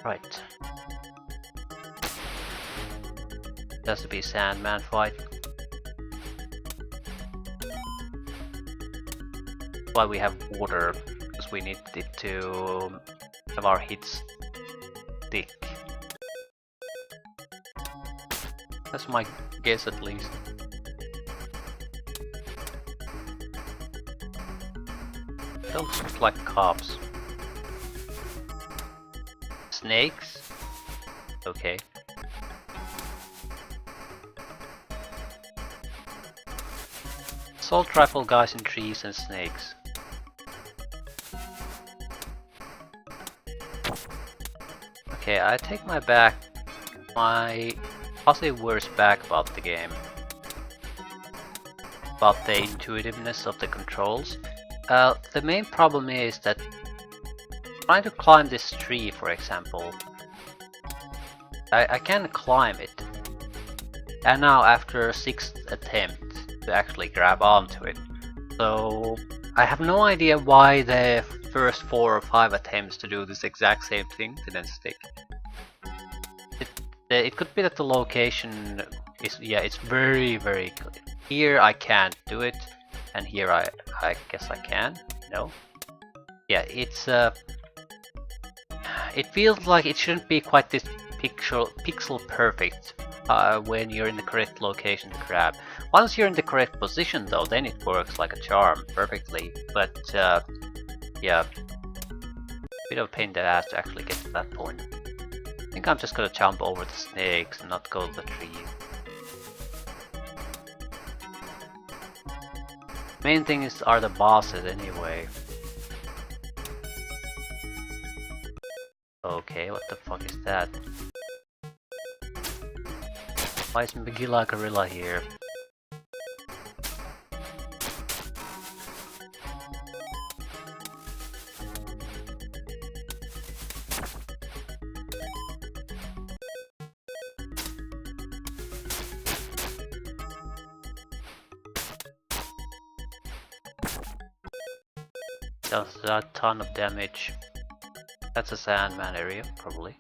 Right. Has to be Sandman fight. Why we have water, because we need it to have our hits stick. That's my guess at least. Those look like cops. Snakes? Okay. Assault rifle guys in trees and snakes. Okay, I take my possibly worst back about the game. About the intuitiveness of the controls. The main problem is that trying to climb this tree, for example, I can climb it. And now after 6th attempt to actually grab onto it. So I have no idea why the first 4 or 5 attempts to do this exact same thing didn't stick. It could be that the location is, yeah, it's very clear. Here I can't do it, and here I guess I can. No. Yeah, it's it feels like it shouldn't be quite this pixel perfect when you're in the correct location to grab. Once you're in the correct position though, then it works like a charm perfectly. But yeah, bit of a pain in the ass to actually get to that point. I think I'm just gonna jump over the snakes and not go to the tree. Main thing are the bosses anyway. Okay, what the fuck is that? Why is Megilla Gorilla here? Does a ton of damage. That's a Sandman area, probably.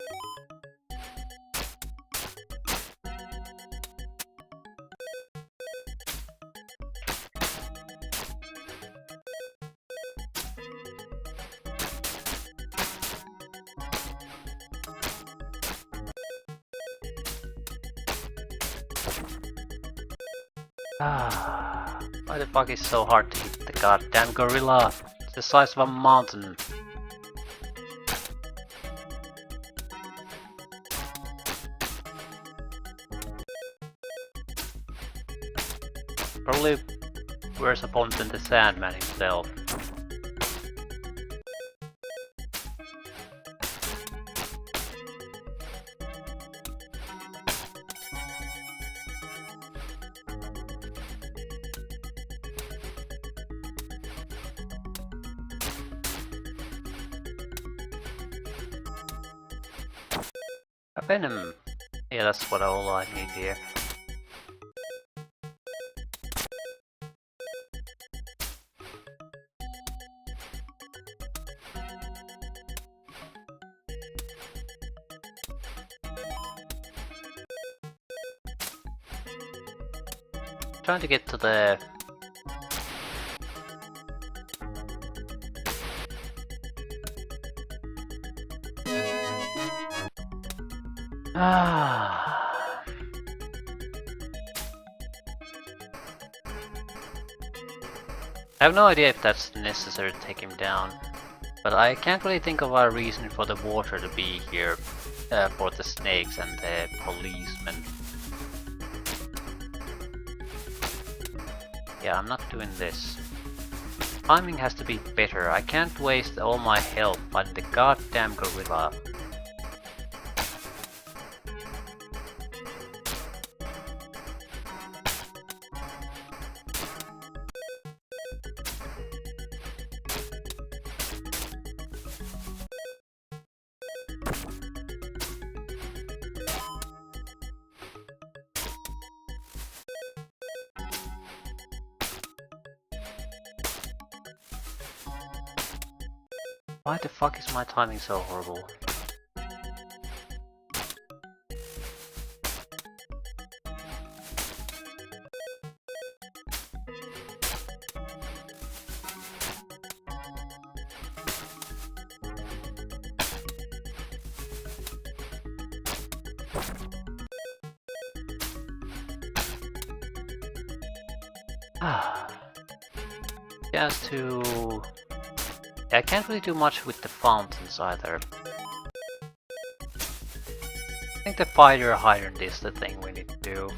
Why the fuck is it so hard to hit the goddamn gorilla? It's the size of a mountain. Probably worse opponent than the Sandman himself. A venom. Yeah, that's what all I need here. Trying to get to the I have no idea if that's necessary to take him down, but I can't really think of a reason for the water to be here for the snakes and the policemen. Yeah, I'm not doing this. Timing has to be better. I can't waste all my health fighting the goddamn gorilla. Why the fuck is my timing so horrible? Just to... I can't really do much with the fountains either. I think the fire hydrant is the thing we need to do.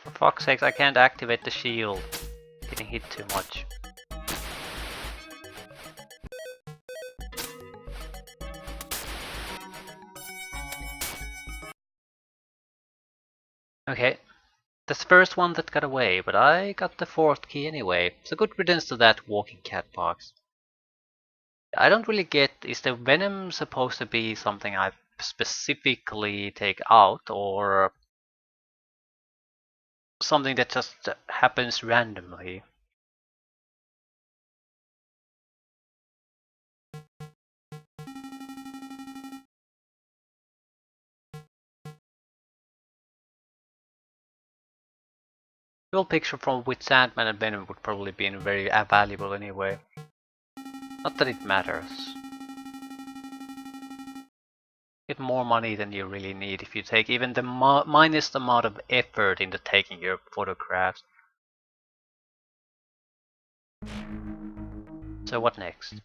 For fuck's sakes, I can't activate the shield. Getting hit too much. Okay, that's the first one that got away, but I got the fourth key anyway. So good riddance to that walking cat box. I don't really get, is the venom supposed to be something I specifically take out, or something that just happens randomly? Full picture from with Sandman and Venom would probably be very valuable anyway. Not that it matters. Get more money than you really need if you take even the minus amount of effort into taking your photographs. So what next?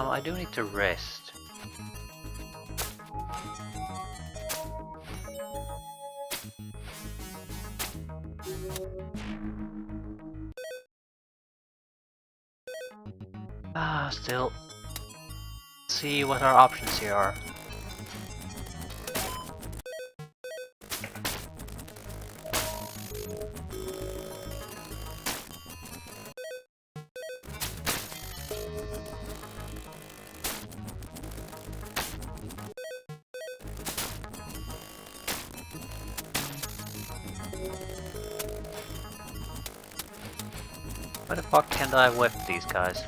I do need to rest. Still see what our options here are. Why the fuck can't I whip these guys?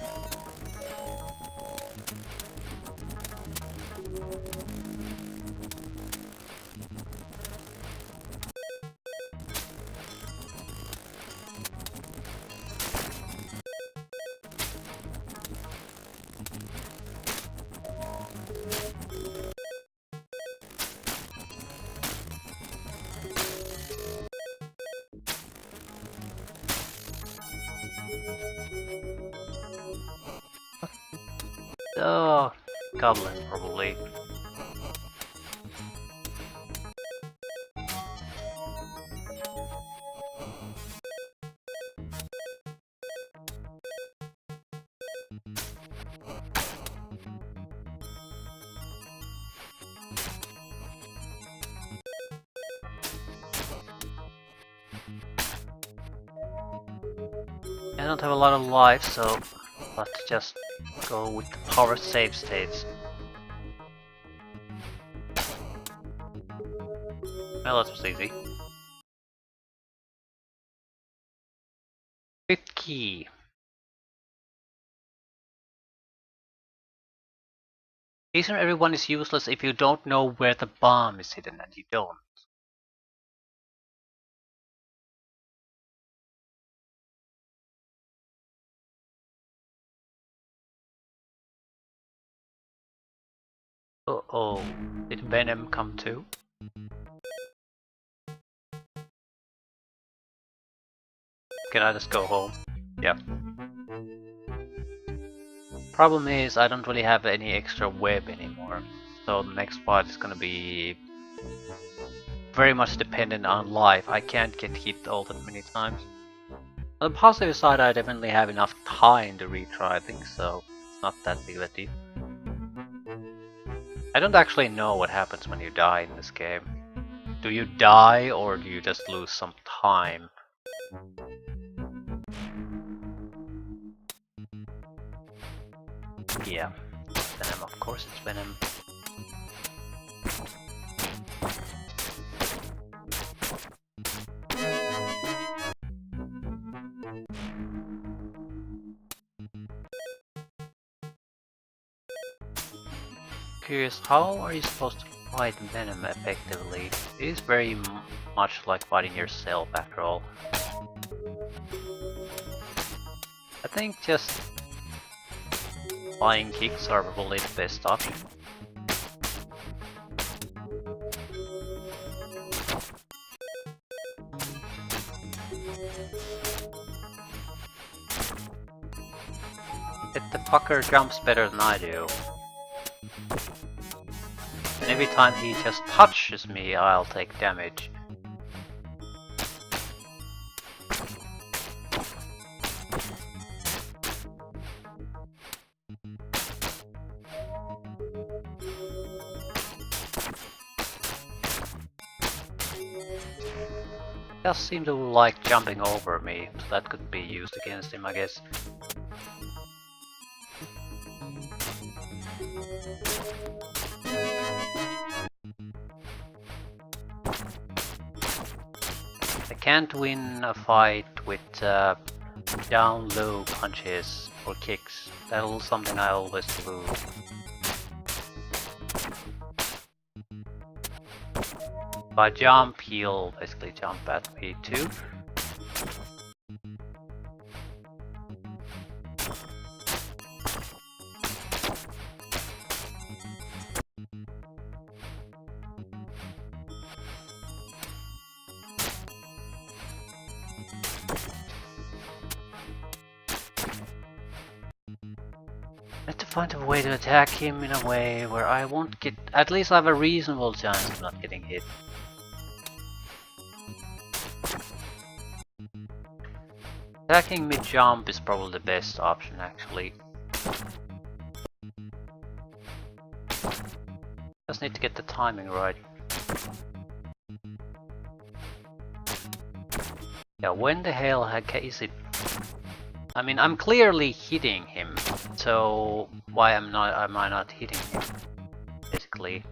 Oh, goblin probably. I don't have a lot of life, so let's just go with the power save states. Well, that was easy. Fifth key. Isn't everyone is useless if you don't know where the bomb is hidden, and you don't? Uh-oh. Did Venom come too? Can I just go home? Yeah. Problem is, I don't really have any extra web anymore. So the next part is gonna be very much dependent on life. I can't get hit all that many times. On the positive side, I definitely have enough time to retry things, so it's not that big of a deal. I don't actually know what happens when you die in this game. Do you die or do you just lose some time? Yeah, Venom, of course it's Venom. Curious, how are you supposed to fight Venom effectively? It is very much like fighting yourself after all. I think just flying kicks are probably the best option. The fucker jumps better than I do. And every time he just touches me, I'll take damage. He does seem to like jumping over me, so that could be used against him, I guess. I can't win a fight with down low punches or kicks. That's something I always lose. If I jump, he'll basically jump at me too. I have to find a way to attack him in a way where I won't get... At least I have a reasonable chance of not getting hit. Attacking mid-jump is probably the best option, actually. Just need to get the timing right. Yeah, when the hell is it? I mean, I'm clearly hitting him, so why am I not hitting him? Basically.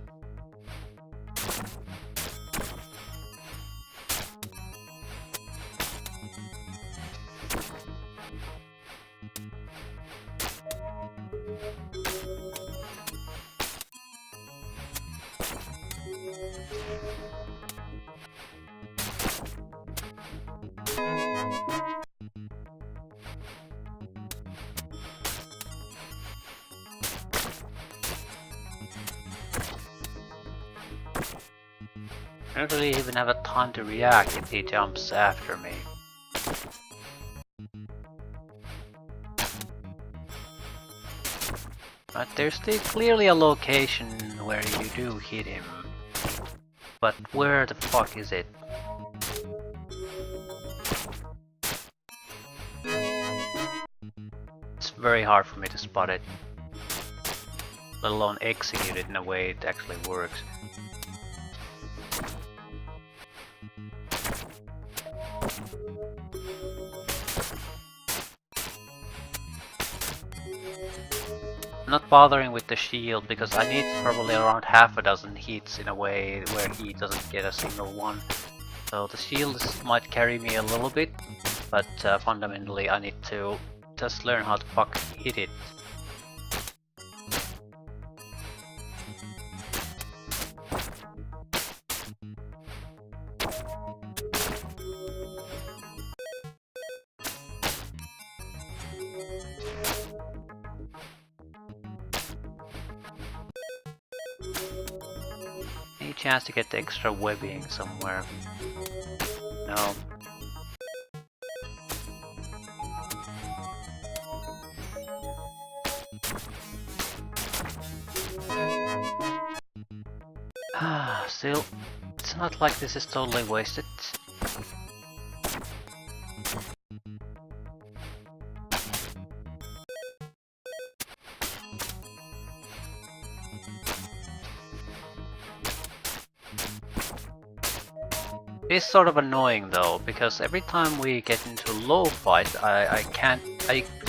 I don't really even have a time to react if he jumps after me. But there's still clearly a location where you do hit him. But where the fuck is it? It's very hard for me to spot it. Let alone execute it in a way it actually works. I'm not bothering with the shield because I need probably around half a dozen hits in a way where he doesn't get a single one. So the shield might carry me a little bit, but fundamentally I need to just learn how to fucking hit it. Any chance to get the extra webbing somewhere? No. Still, it's It's not like this is totally wasted. It is sort of annoying though, because every time we get into low fight, I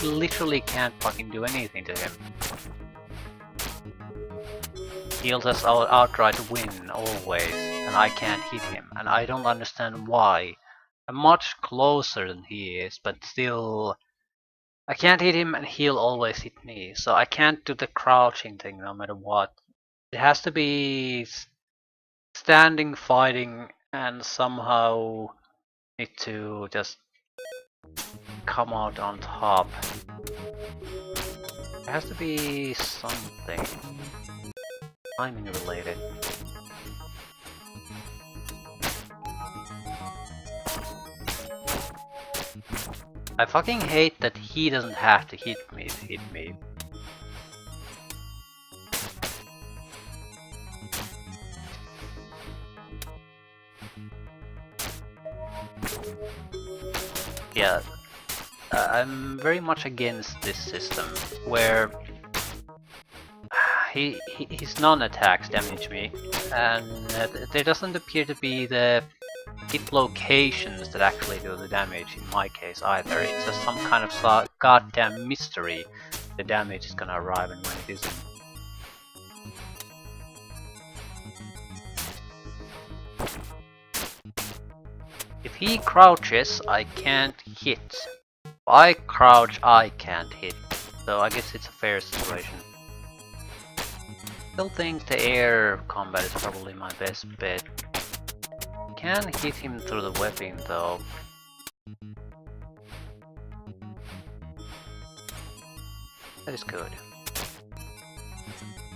literally can't fucking do anything to him. He'll just outright win always, and I can't hit him, and I don't understand why. I'm much closer than he is, but still, I can't hit him and he'll always hit me, so I can't do the crouching thing no matter what. It has to be standing, fighting, and somehow need to just come out on top. It has to be something timing related. I fucking hate that he doesn't have to hit me to hit me. Yeah, I'm very much against this system where his non-attacks damage me, and there doesn't appear to be the hit locations that actually do the damage in my case either. It's just some kind of goddamn mystery. The damage is gonna arrive and when it isn't. If he crouches, I can't hit. If I crouch, I can't hit. So I guess it's a fair situation. Still think the air combat is probably my best bet. Can hit him through the webbing though. That is good.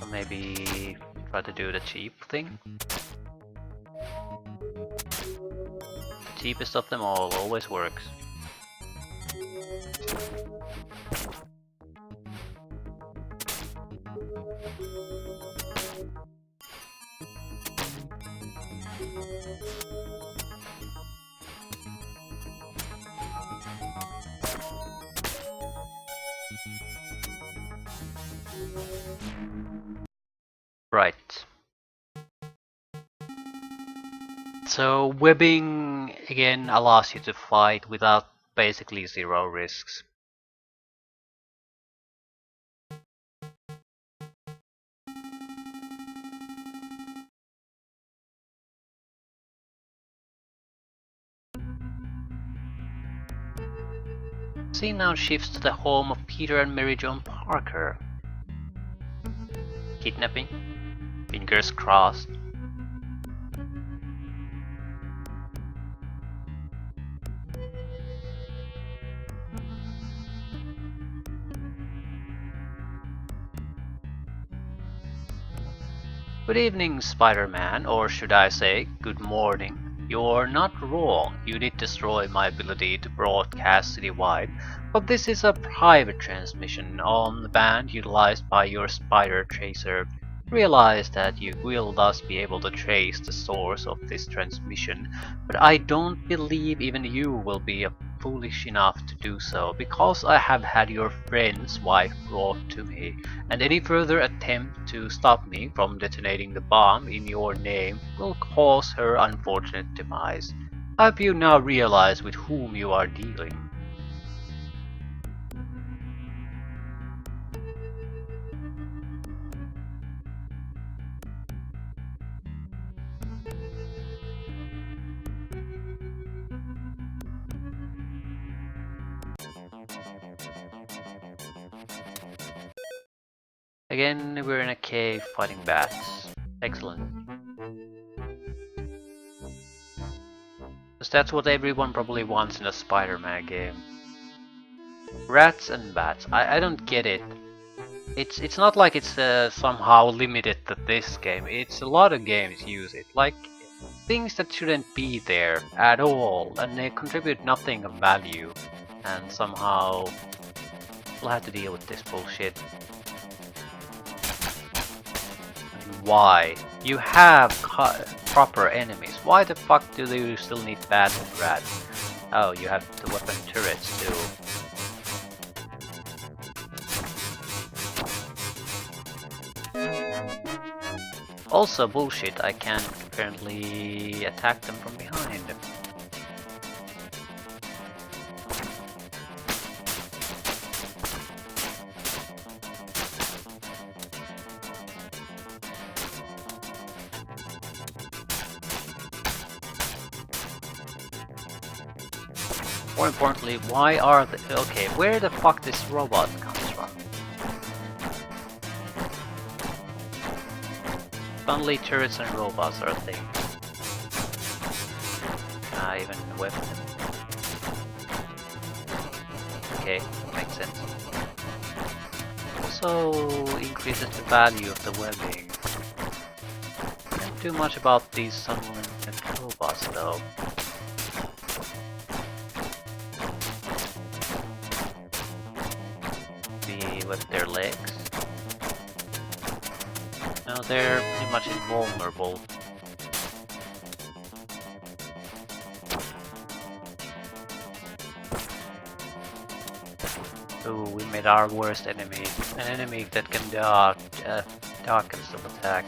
Or maybe try to do the cheap thing. The cheapest of them all always works. Right. So webbing again allows you to fight without basically zero risks. Scene now shifts to the home of Peter and Mary John Parker. Kidnapping? Fingers crossed. Good evening, Spider-Man, or should I say, good morning. You're not wrong, you did destroy my ability to broadcast citywide, but this is a private transmission on the band utilized by your spider tracer. Realize that you will thus be able to trace the source of this transmission, but I don't believe even you will be foolish enough to do so, because I have had your friend's wife brought to me, and any further attempt to stop me from detonating the bomb in your name will cause her unfortunate demise. Have you now realized with whom you are dealing? Again, we're in a cave fighting bats. Excellent. Because that's what everyone probably wants in a Spider-Man game. Rats and bats. I don't get it. It's not like it's somehow limited to this game. It's a lot of games use it. Like things that shouldn't be there at all, and they contribute nothing of value. And somehow we'll have to deal with this bullshit. Why? You have proper enemies. Why the fuck do you still need battling rats? Oh, you have the weapon turrets too. Also bullshit, I can apparently attack them from behind. More importantly, why are the... Okay, where the fuck this robot comes from? Suddenly turrets and robots are a thing. Can I even whip them? Okay, makes sense. Also increases the value of the webbing. Can't do much about these sunken robots though. With their legs. No, they're pretty much invulnerable. Ooh, we made our worst enemy. An enemy that can duck and still attack.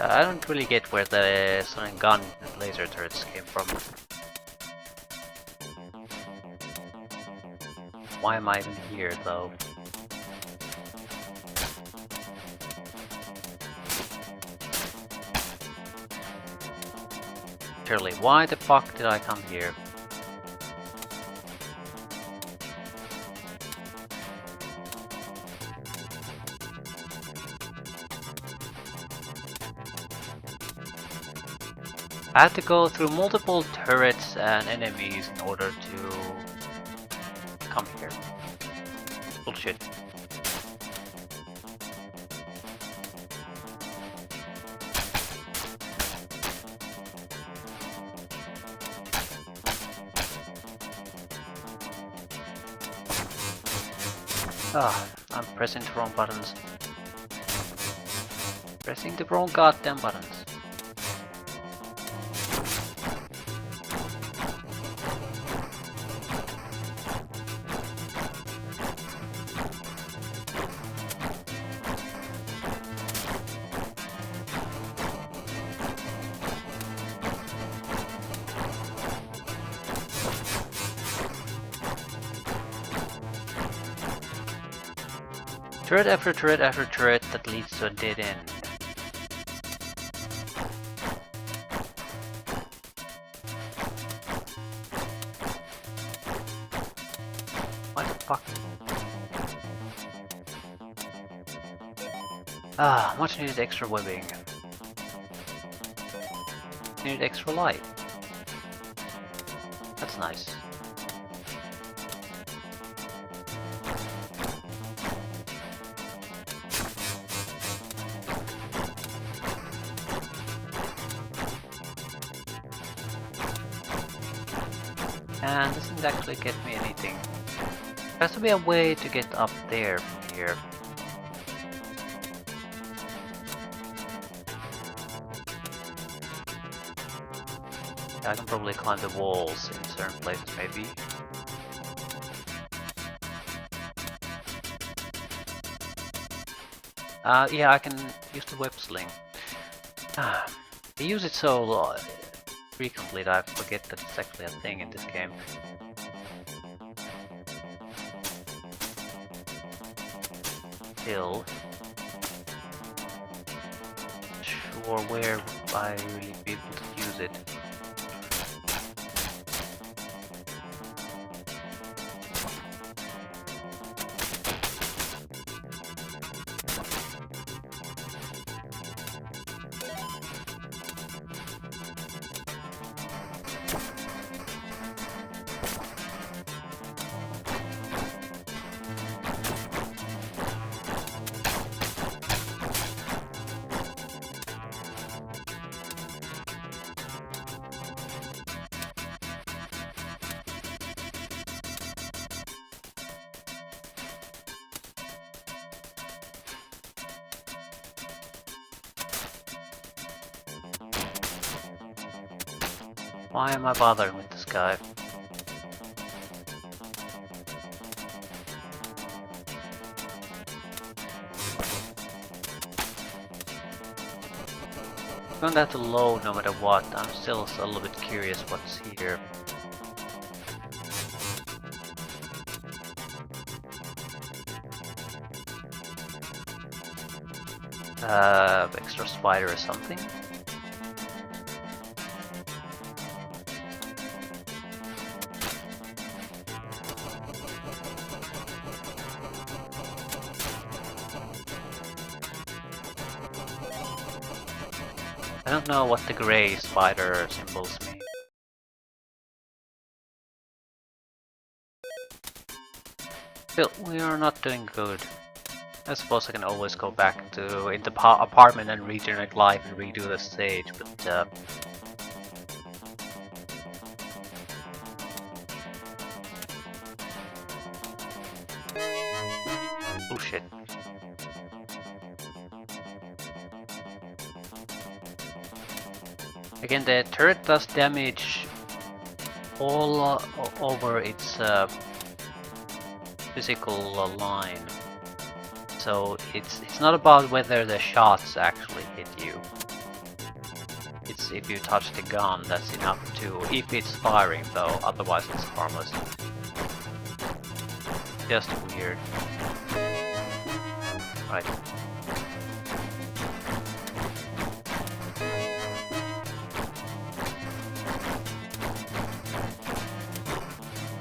I don't really get where the sonic gun and laser turrets came from. Why am I even here though? Surely, why the fuck did I come here? I had to go through multiple turrets and enemies in order to come here. Bullshit. Ah, I'm pressing the wrong buttons. Pressing the wrong goddamn buttons. Turret after turret after turret that leads to a dead end. What the fuck? Ah, much needed extra webbing. Needed extra light. That's nice. And doesn't actually get me anything. There has to be a way to get up there from here. I can probably climb the walls in certain places maybe. Yeah, I can use the web sling. I use it so frequently that I forget that it's actually a thing in this game. Still, sure where I really be able to use it. Why am I bothering with this guy? Going that to low no matter what, I'm still a little bit curious what's here. Extra spider or something? I don't know what the grey spider symbols mean. Still, we are not doing good. I suppose I can always go back to in the apartment and regenerate life and redo the stage, but oh shit. Again, the turret does damage all over its physical line. So it's not about whether the shots actually hit you. It's if you touch the gun, that's enough too. If it's firing though, otherwise it's harmless. Just weird. Right.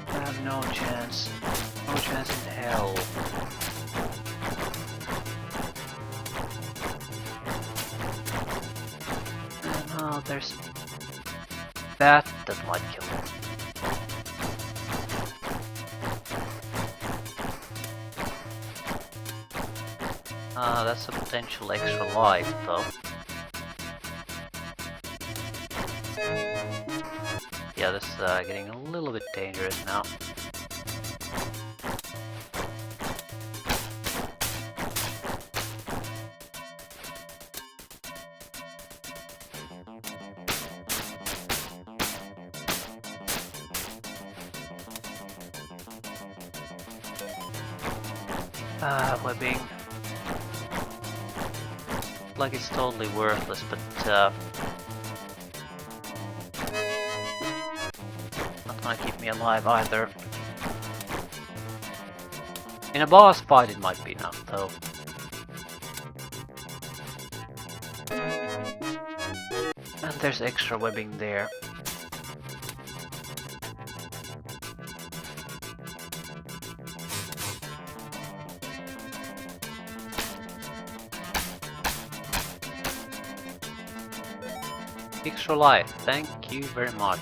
I have no chance. No chance in hell. Oh, there's that might kill him. That's a potential extra life though. Yeah, this is getting a little bit dangerous now. Webbing. Like it's totally worthless, but not gonna keep me alive either. In a boss fight it might be enough though. And there's extra webbing there. Extra life, thank you very much.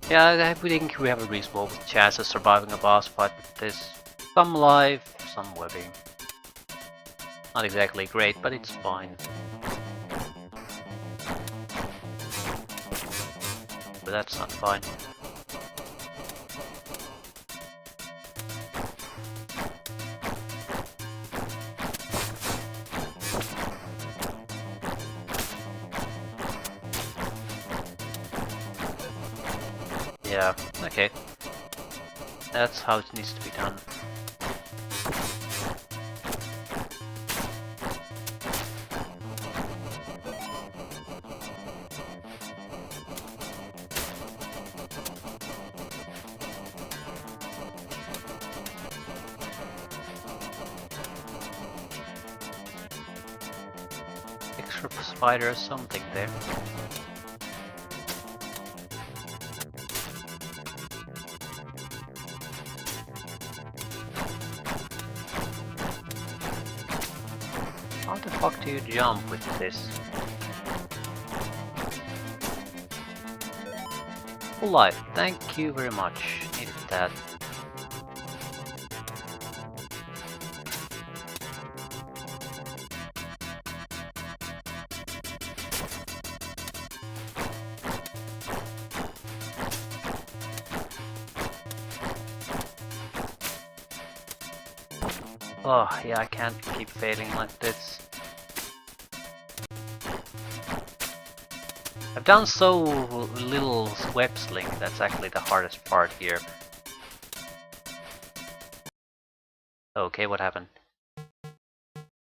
Yeah, I think we have a reasonable chance of surviving a boss fight with this. Some life, some webbing. Not exactly great, but it's fine. But that's not fine. Yeah, okay. That's how it needs to be done. Extra spider or something there. How the fuck do you jump with this? Full life, thank you very much. Needed that. Oh, yeah, I can't keep failing like this. I've done so little web sling, that's actually the hardest part here. Okay, what happened?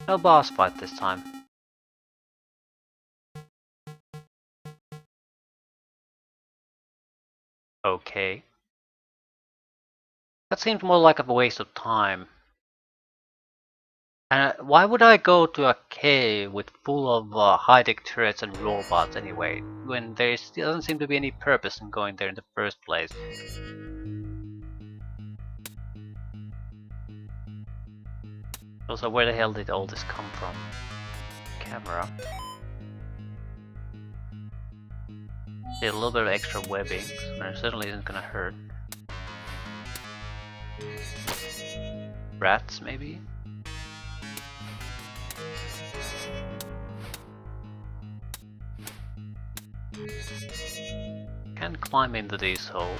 No boss fight this time. Okay. That seemed more like a waste of time. Why would I go to a cave with full of high-tech turrets and robots anyway, when there doesn't seem to be any purpose in going there in the first place? Also, where the hell did all this come from? Camera. Did a little bit of extra webbing, so it certainly isn't gonna hurt. Rats, maybe? Can climb into these holes.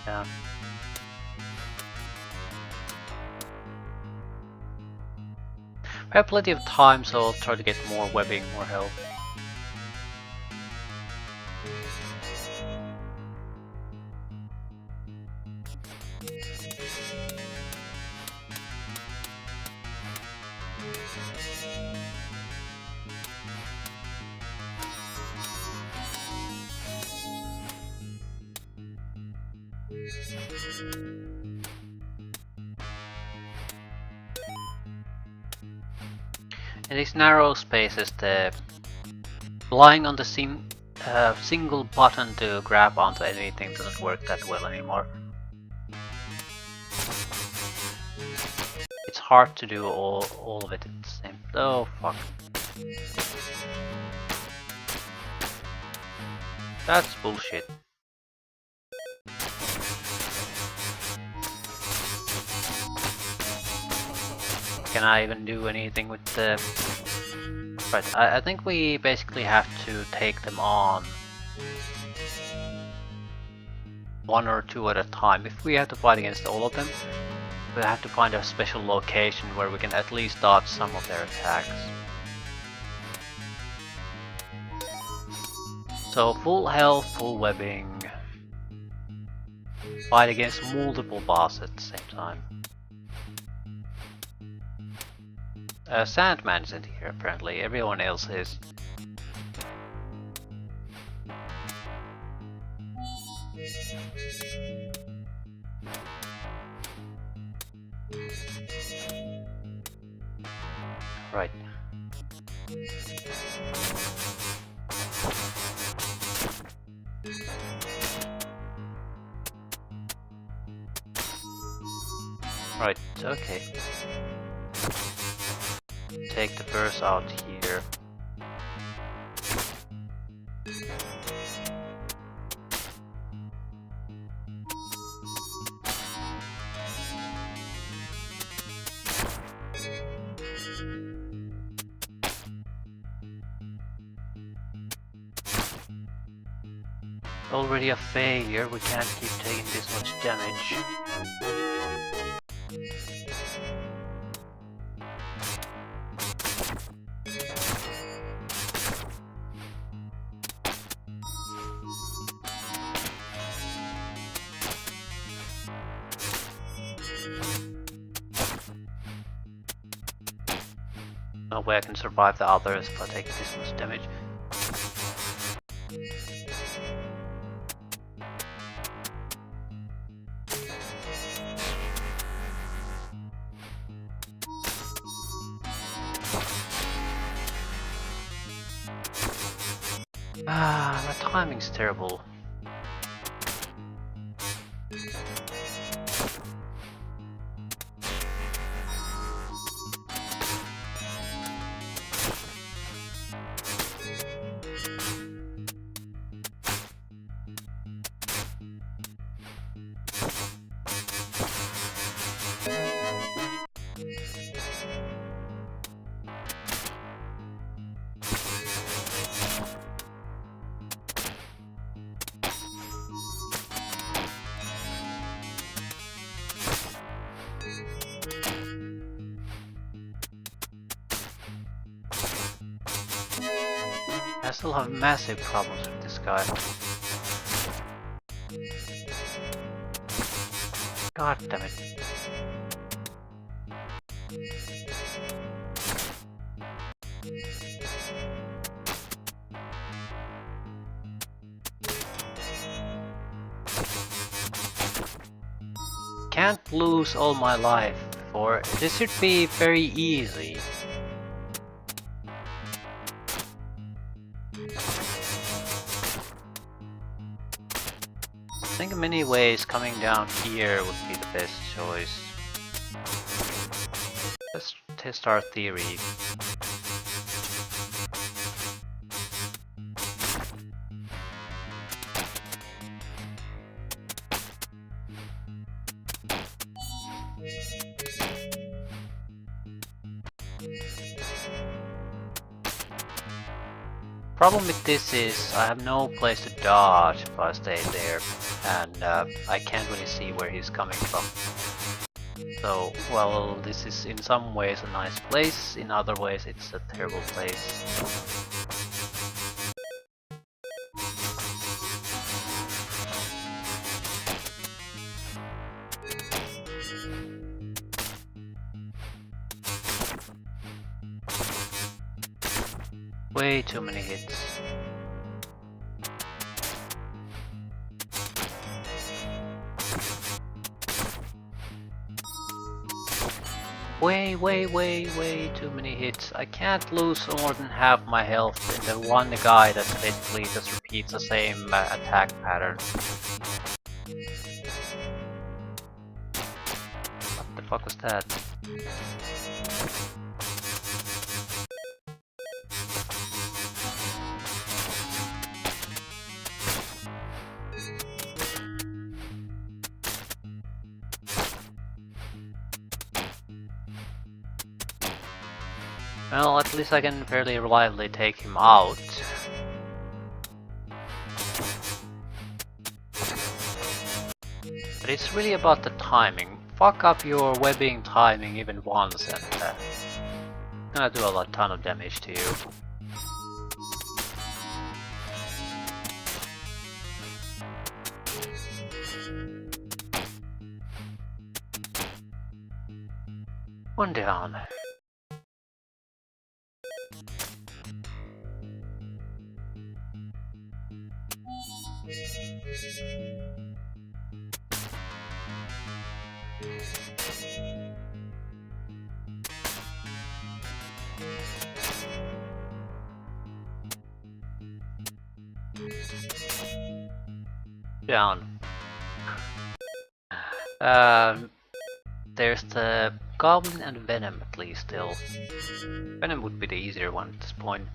Yeah. I have plenty of time, so I'll try to get more webbing, more help. In these narrow spaces, the relying on the single button to grab onto anything doesn't work that well anymore. It's hard to do all of it at the same. Oh fuck! That's bullshit. Can I even do anything with the... Right, I think we basically have to take them on one or two at a time. If we have to fight against all of them, we have to find a special location where we can at least dodge some of their attacks. So full health, full webbing, fight against multiple bosses at the same time. Sandman isn't here apparently, everyone else is. Right. Right, okay. Take the burst out here. Already a failure, we can't keep taking this much damage. No way I can survive the others if I take this much damage. Ah, my timing's terrible. I still have massive problems with this guy. God damn it. Can't lose all my life, for this should be very easy. I think in many ways coming down here would be the best choice. Let's test our theory. Problem with this is I have no place to dodge if I stay there, and I can't really see where he's coming from. So, well, this is in some ways a nice place, in other ways it's a terrible place. Way too many hits. Way too many hits. I can't lose more than half my health in the one guy that basically just repeats the same attack pattern. What the fuck was that? Well, at least I can fairly reliably take him out. But it's really about the timing. Fuck up your webbing timing even once and it's gonna do a ton of damage to you. One down. Down. There's the Goblin and Venom at least still. Venom would be the easier one at this point.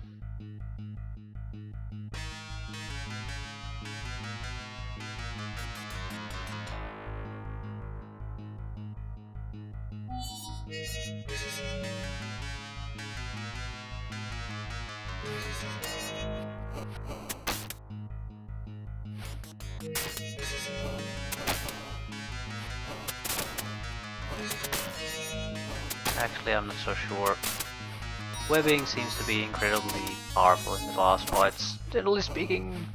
Actually, I'm not so sure. Webbing seems to be incredibly powerful in the boss fights, generally speaking.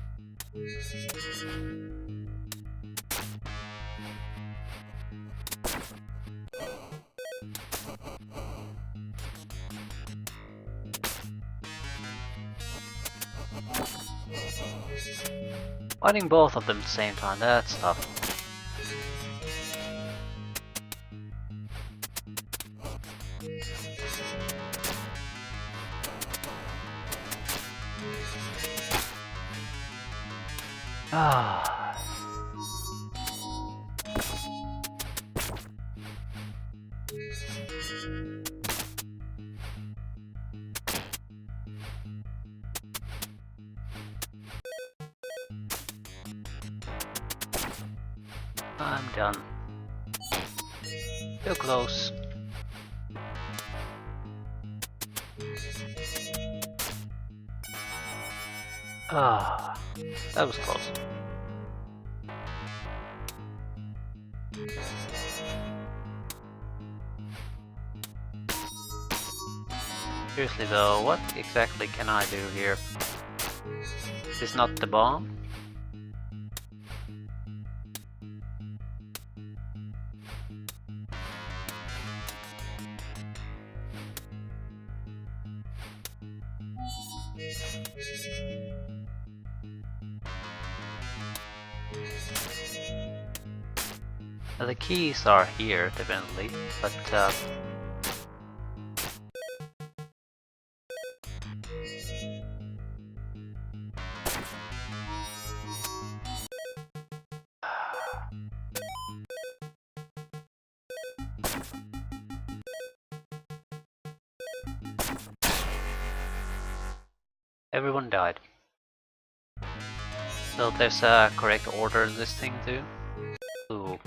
Fighting both of them at the same time, that's tough. Ah. I'm done. Too close. Ah, that was close. Seriously though, what exactly can I do here? Is this not the bomb? The keys are here, definitely, but everyone died. So there's a correct order in this thing too. Ooh.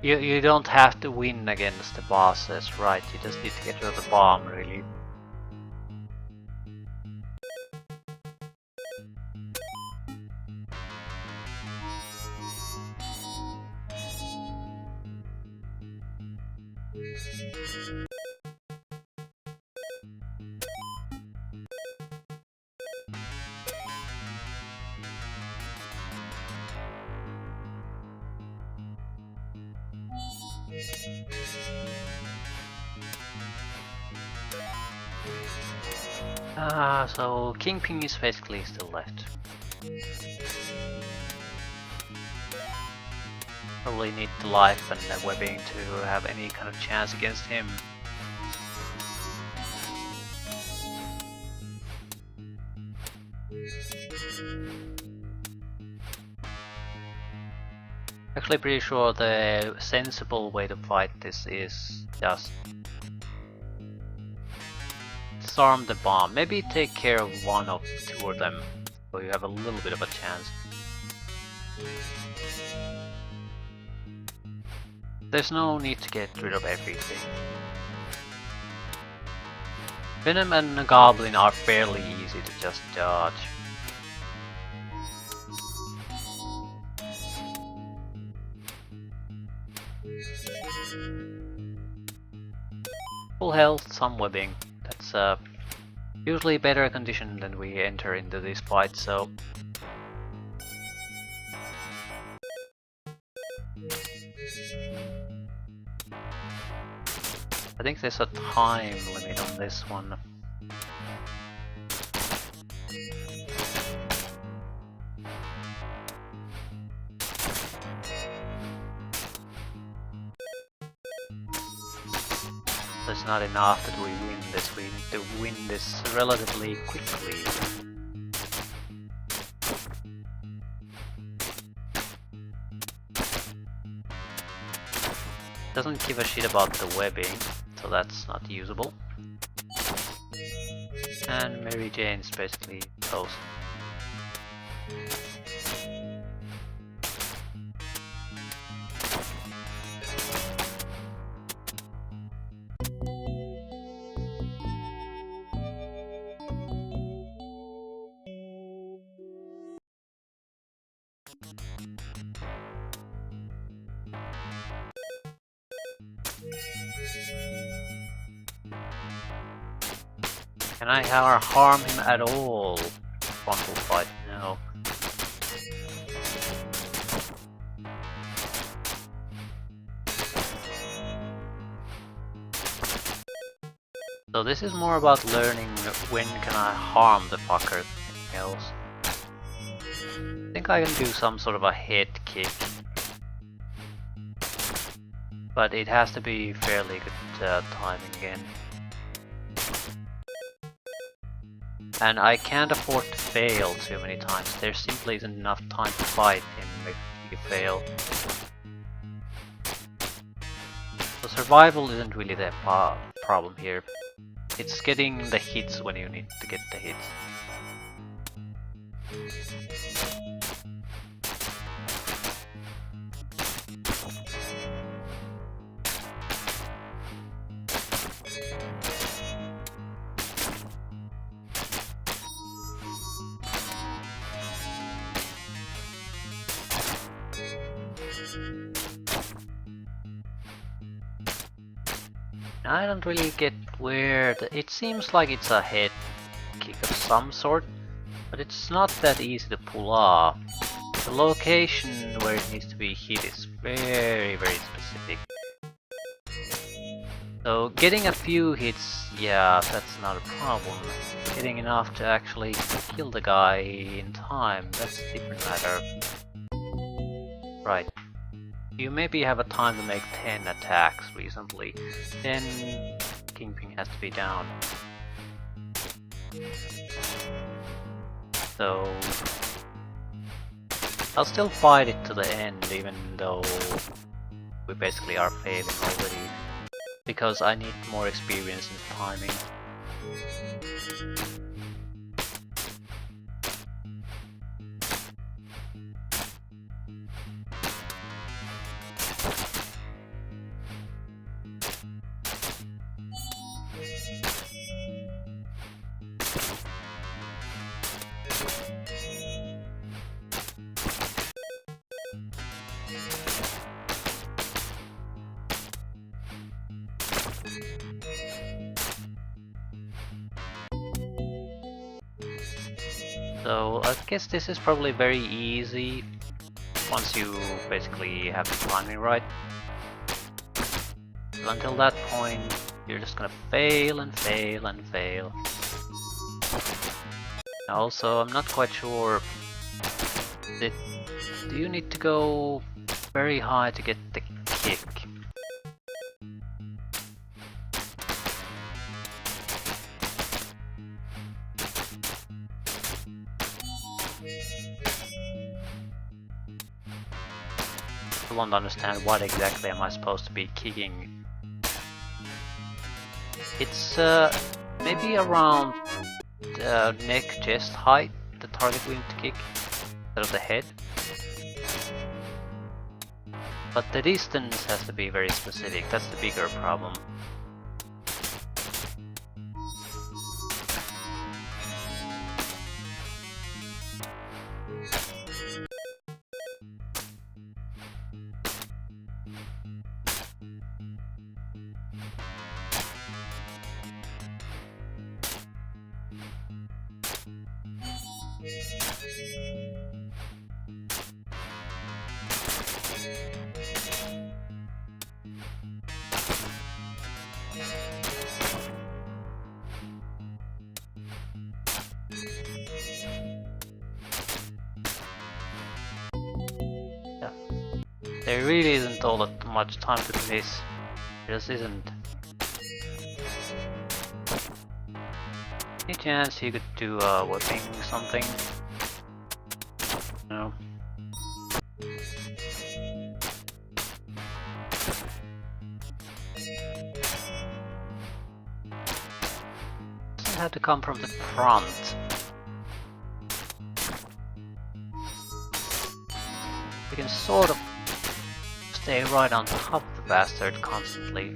You don't have to win against the bosses, right? You just need to get rid of the bomb, really. So Kingpin is basically still left. Probably need the life and the webbing to have any kind of chance against him. Actually pretty sure the sensible way to fight this is just disarm the bomb. Maybe take care of one of two of them, so you have a little bit of a chance. There's no need to get rid of everything. Venom and Goblin are fairly easy to just dodge. Full health, some webbing. That's usually better condition than we enter into this fight, so... I think there's a time limit on this one. It's not enough that we win this, we need to win this relatively quickly. Doesn't give a shit about the webbing, so that's not usable. And Mary Jane's basically toast. Can I harm him at all? Frontal fight, no. So this is more about learning when can I harm the fucker than anything else. I think I can do some sort of a head kick. But it has to be fairly good timing again. And I can't afford to fail too many times. There simply isn't enough time to fight him if you fail. So survival isn't really the problem here. It's getting the hits when you need to get the hits. I don't really get where it seems like it's a head kick of some sort, but it's not that easy to pull off. The location where it needs to be hit is very specific. So getting a few hits, yeah, that's not a problem. Getting enough to actually kill the guy in time, that's a different matter. Right. You maybe have a time to make 10 attacks recently, then Kingpin has to be down. So I'll still fight it to the end, even though we basically are failing already, because I need more experience in timing. So I guess this is probably very easy once you basically have the timing right. So until that point, you're just gonna fail and fail and fail. Also, I'm not quite sure, do you need to go very high to get the kick? I want to understand what exactly am I supposed to be kicking. It's maybe around neck chest height, the target we need to kick, instead of the head. But the distance has to be very specific, that's the bigger problem. There really isn't all that much time to do this. There just isn't. Any chance you could do whipping something? No. Doesn't have to come from the front. You can sort of stay right on top of the bastard constantly.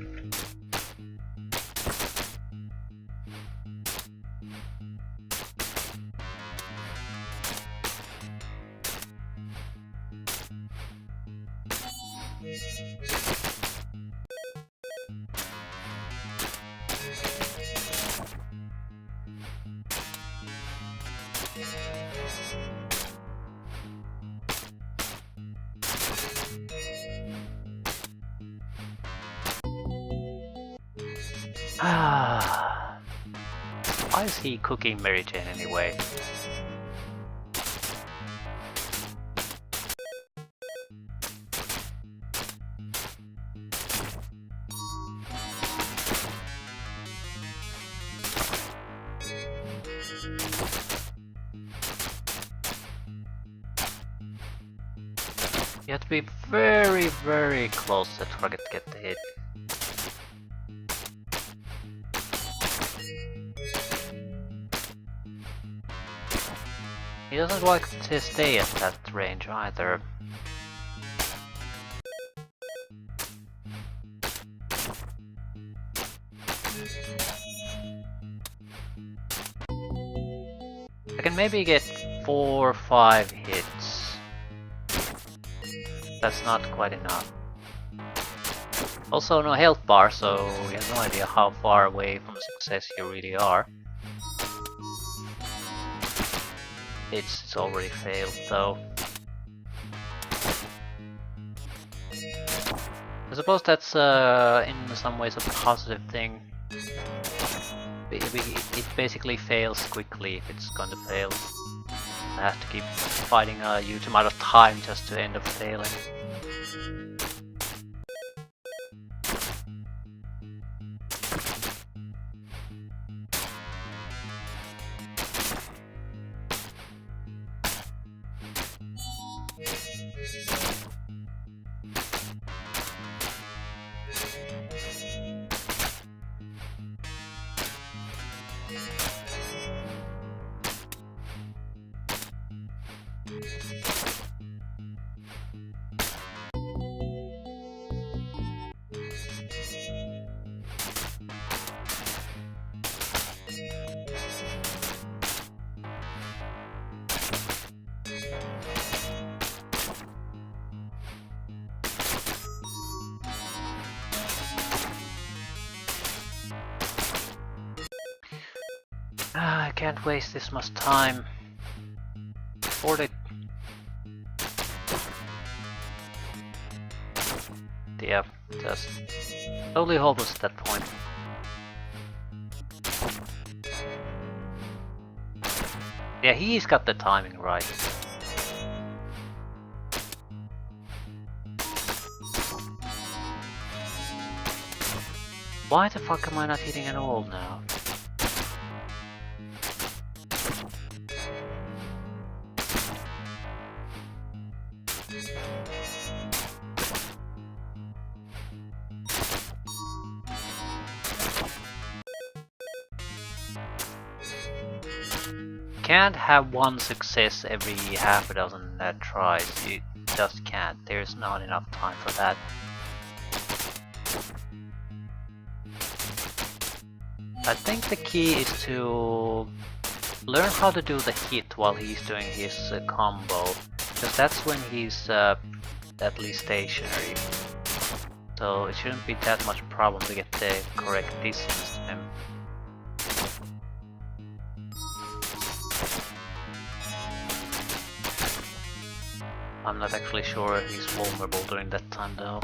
Why is he cooking Mary Jane anyway? You have to be very close to the target to get the hit. He doesn't like to stay at that range either. I can maybe get 4 or 5 hits. That's not quite enough. Also no health bar, so you have no idea how far away from success you really are. It's already failed though. I suppose that's in some ways a positive thing. It basically fails quickly if it's going to fail. I have to keep fighting a huge amount of time just to end up failing. I can't waste this much time. Afford it. Yeah, just totally hopeless at that point. Yeah, he's got the timing right. Why the fuck am I not hitting at all now? Can't have one success every half a dozen tries. You just can't. There's not enough time for that. I think the key is to learn how to do the hit while he's doing his combo, because that's when he's at least stationary. So it shouldn't be that much problem to get the correct distance to him. I'm not actually sure if he's vulnerable during that time though.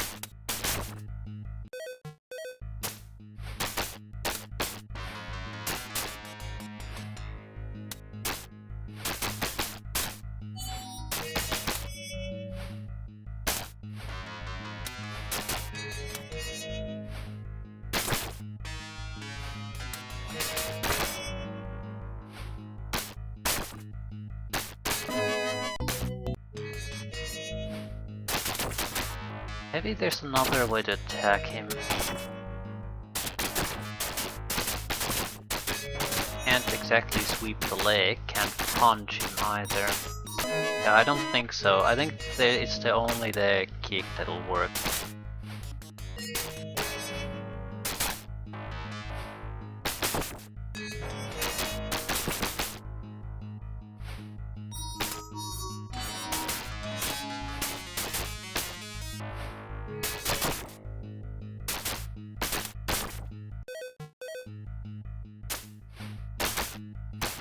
Maybe there's another way to attack him. Can't exactly sweep the leg, can't punch him either. Yeah, I don't think so. I think it's only the kick that'll work.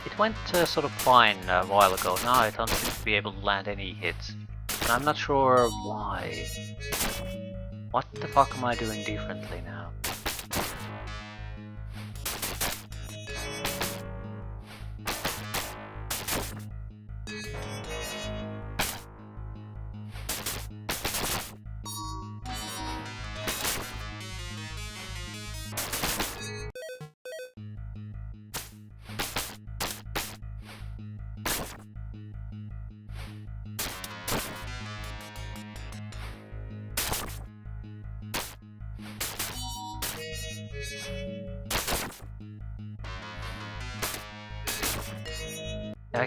It went sort of fine a while ago. Now I don't seem to be able to land any hits. And I'm not sure why. What the fuck am I doing differently now?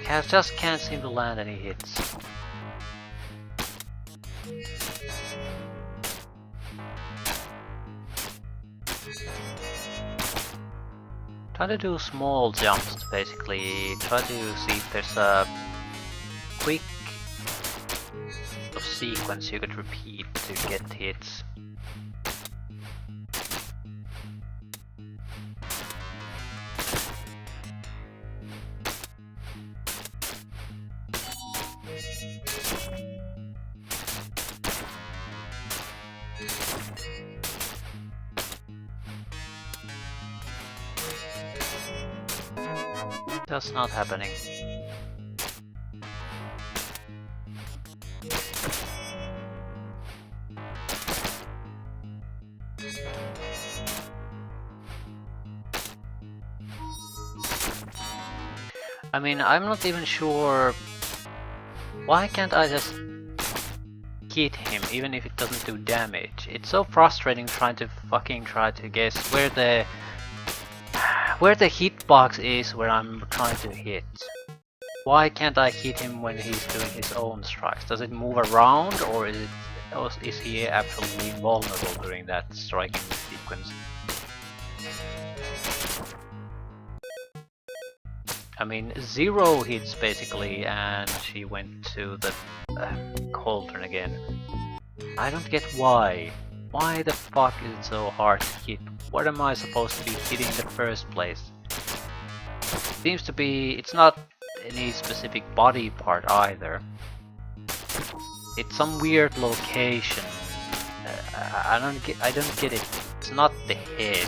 I just can't seem to land any hits. Try to do small jumps to basically try to see if there's a quick sequence you could repeat to get hits. That's not happening. I mean, I'm not even sure. Why can't I just hit him even if it doesn't do damage? It's so frustrating trying to guess where the hitbox is where I'm trying to hit. Why can't I hit him when he's doing his own strikes? Does it move around, or is he absolutely invulnerable during that striking sequence? I mean, 0 hits basically, and she went to the cauldron again. I don't get why. Why the fuck is it so hard to hit? What am I supposed to be hitting in the first place? Seems to be, it's not any specific body part either. It's some weird location. I don't get it. It's not the head.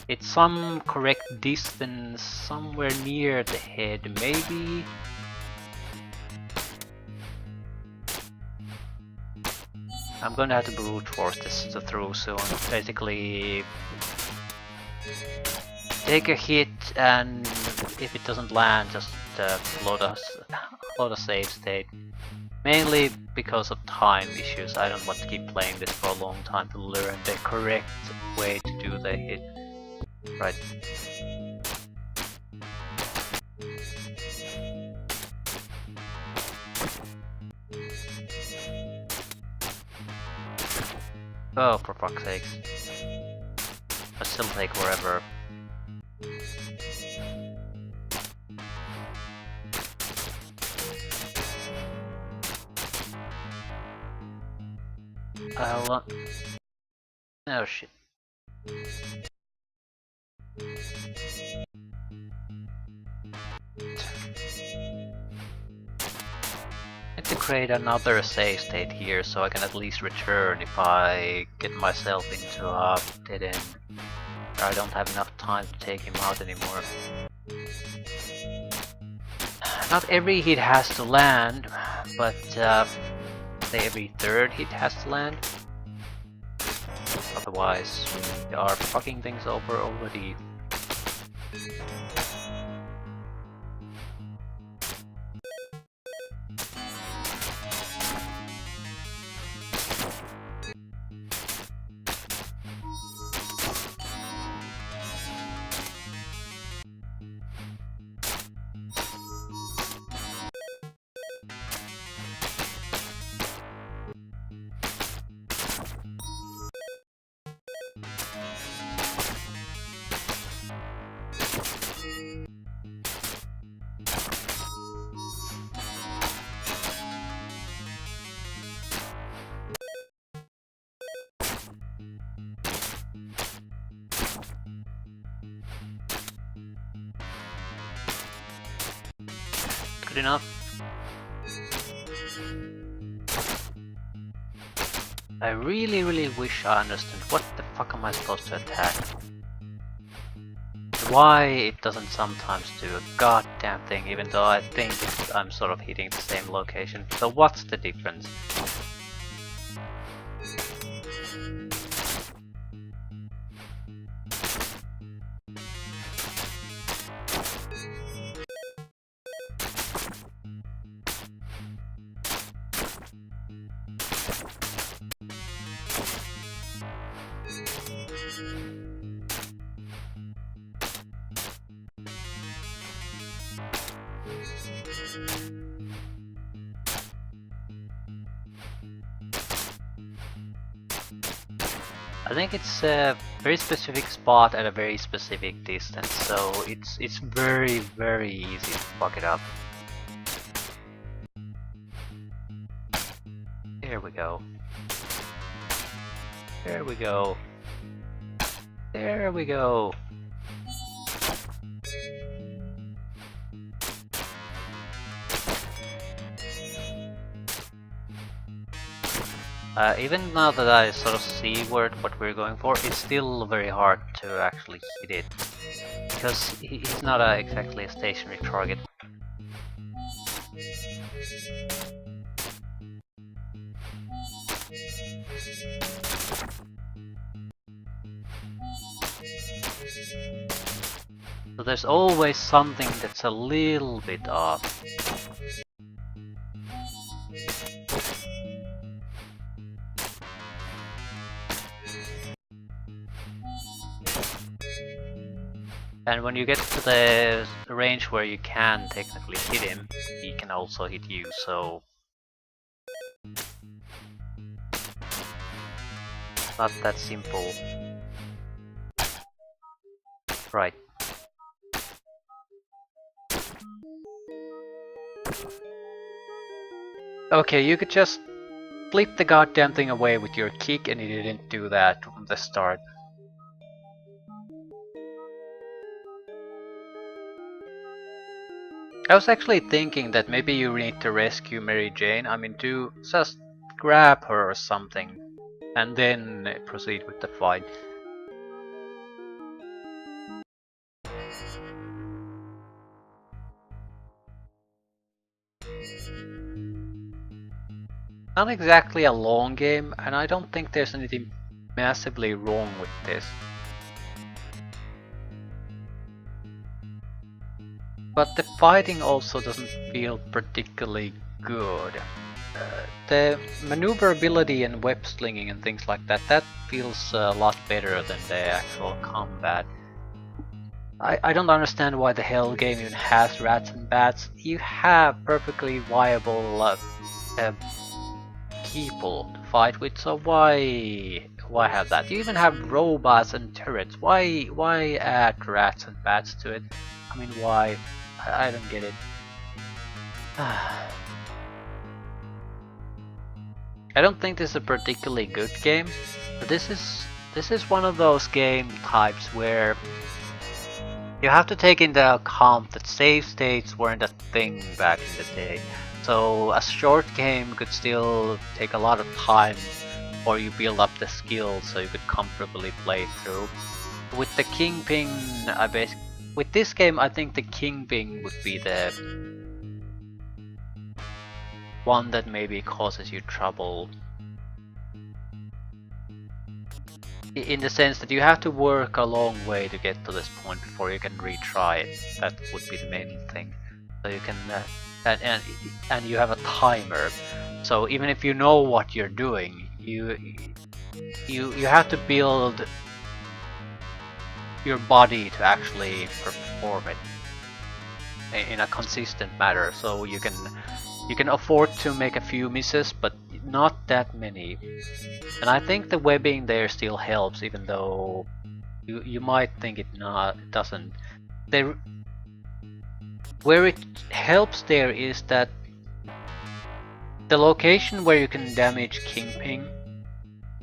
It's some correct distance somewhere near the head, maybe? I'm gonna have to brute force this through soon. Basically, take a hit, and if it doesn't land, just load a save state. Mainly because of time issues. I don't want to keep playing this for a long time to learn the correct way to do the hit. Right. Oh, for fuck's sakes. I still take wherever. Oh shit. Need to create another save state here so I can at least return if I get myself into a dead end. I don't have enough time to take him out anymore. Not every hit has to land, but say every third hit has to land. Otherwise, we are fucking things over already. Good enough. I really wish I understood what the fuck am I supposed to attack. Why it doesn't sometimes do a goddamn thing, even though I think I'm sort of hitting the same location. So what's the difference? I think it's a very specific spot at a very specific distance, so it's very easy to fuck it up. There we go. There we go. There we go. Even now that I sort of see what we're going for, it's still very hard to actually hit it. Because he's not exactly a stationary target. So there's always something that's a little bit off. And when you get to the range where you can technically hit him, he can also hit you, so... not that simple. Right. Okay, you could just flip the goddamn thing away with your kick, and you didn't do that from the start. I was actually thinking that maybe you need to rescue Mary Jane. I mean, to just grab her or something, and then proceed with the fight. Not exactly a long game, and I don't think there's anything massively wrong with this. But the fighting also doesn't feel particularly good. The maneuverability and web slinging and things like that, that feels a lot better than the actual combat. I don't understand why the hell game even has rats and bats. You have perfectly viable people to fight with, so why have that? You even have robots and turrets. Why add rats and bats to it? I mean, why? I don't get it. I don't think this is a particularly good game, but this is one of those game types where you have to take into account that save states weren't a thing back in the day. So a short game could still take a lot of time, or you build up the skills so you could comfortably play through. With the Kingpin, with this game, I think the Kingpin would be the one that maybe causes you trouble. In the sense that you have to work a long way to get to this point before you can retry it. That would be the main thing. So you can, and you have a timer. So even if you know what you're doing, you have to build your body to actually perform it in a consistent manner. So you can afford to make a few misses, but not that many. And I think the webbing there still helps, even though you might think it doesn't. Where it helps there is that the location where you can damage Kingpin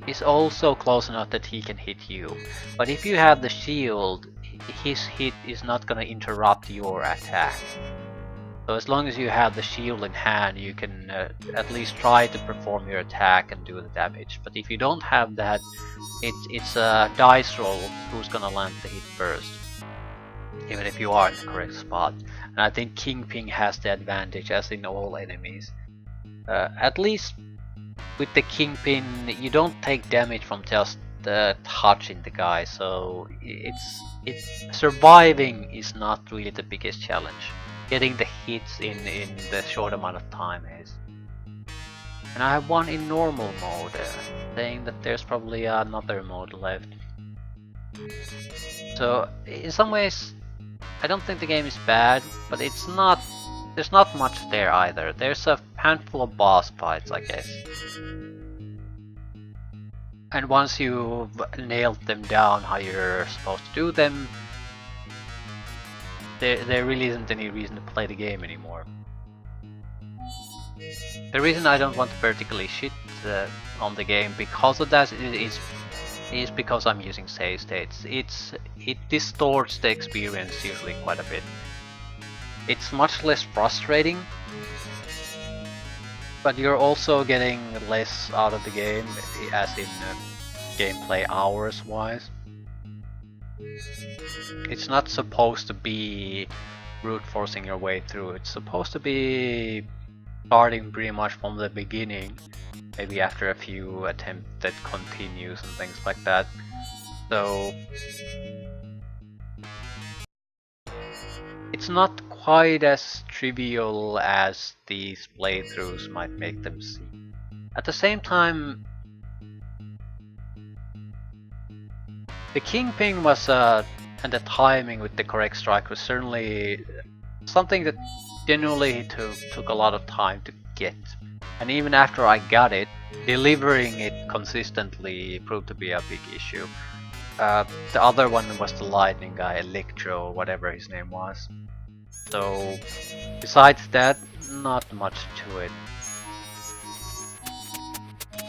is also close enough that he can hit you. But if you have the shield, his hit is not gonna interrupt your attack. So as long as you have the shield in hand, you can at least try to perform your attack and do the damage. But if you don't have that, it's a dice roll who's gonna land the hit first, even if you are in the correct spot. And I think Kingpin has the advantage, as in all enemies. At least with the Kingpin, you don't take damage from just touching the guy, so surviving is not really the biggest challenge. Getting the hits in the short amount of time is. And I have one in normal mode, saying that there's probably another mode left. So in some ways, I don't think the game is bad, but there's not much there either. There's a handful of boss fights, I guess. And once you've nailed them down how you're supposed to do them, there really isn't any reason to play the game anymore. The reason I don't want to particularly shit on the game because of that is because I'm using save states. It distorts the experience usually quite a bit. It's much less frustrating, But you're also getting less out of the game, as in gameplay hours wise. It's not supposed to be brute forcing your way through. It's supposed to be starting pretty much from the beginning, maybe after a few attempts that continues and things like that. So it's not quite as trivial as these playthroughs might make them seem. At the same time, the Kingpin was and the timing with the correct strike was certainly something that genuinely took a lot of time to get. And even after I got it, delivering it consistently proved to be a big issue. The other one was the lightning guy, Electro, whatever his name was. So besides that, not much to it.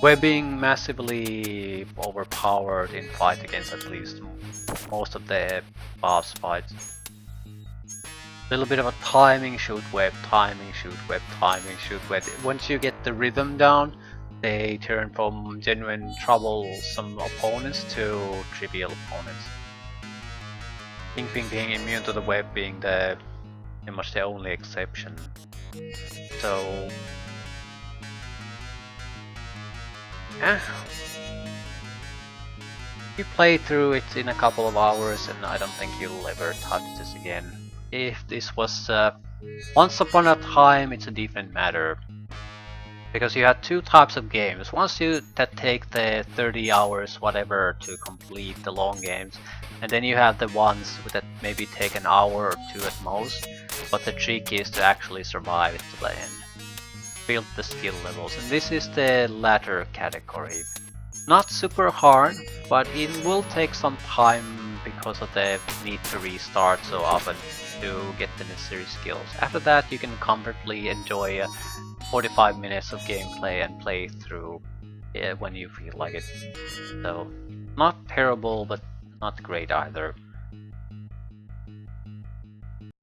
Webbing massively overpowered in fight against at least most of the boss fights. A little bit of a timing, shoot web, timing, shoot web, timing, shoot web. Once you get the rhythm down, they turn from genuine troublesome opponents to trivial opponents. Kingpin being immune to the web being pretty much the only exception. So you play through it in a couple of hours and I don't think you'll ever touch this again. If this was once upon a time, it's a different matter. Because you had two types of games. Ones that take the 30 hours whatever to complete the long games, and then you have the ones that maybe take an hour or two at most, but the trick is to actually survive it to the end. Build the skill levels, and this is the latter category. Not super hard, but it will take some time because of the need to restart so often to get the necessary skills. After that you can comfortably enjoy 45 minutes of gameplay and play through when you feel like it. So not terrible, but not great either.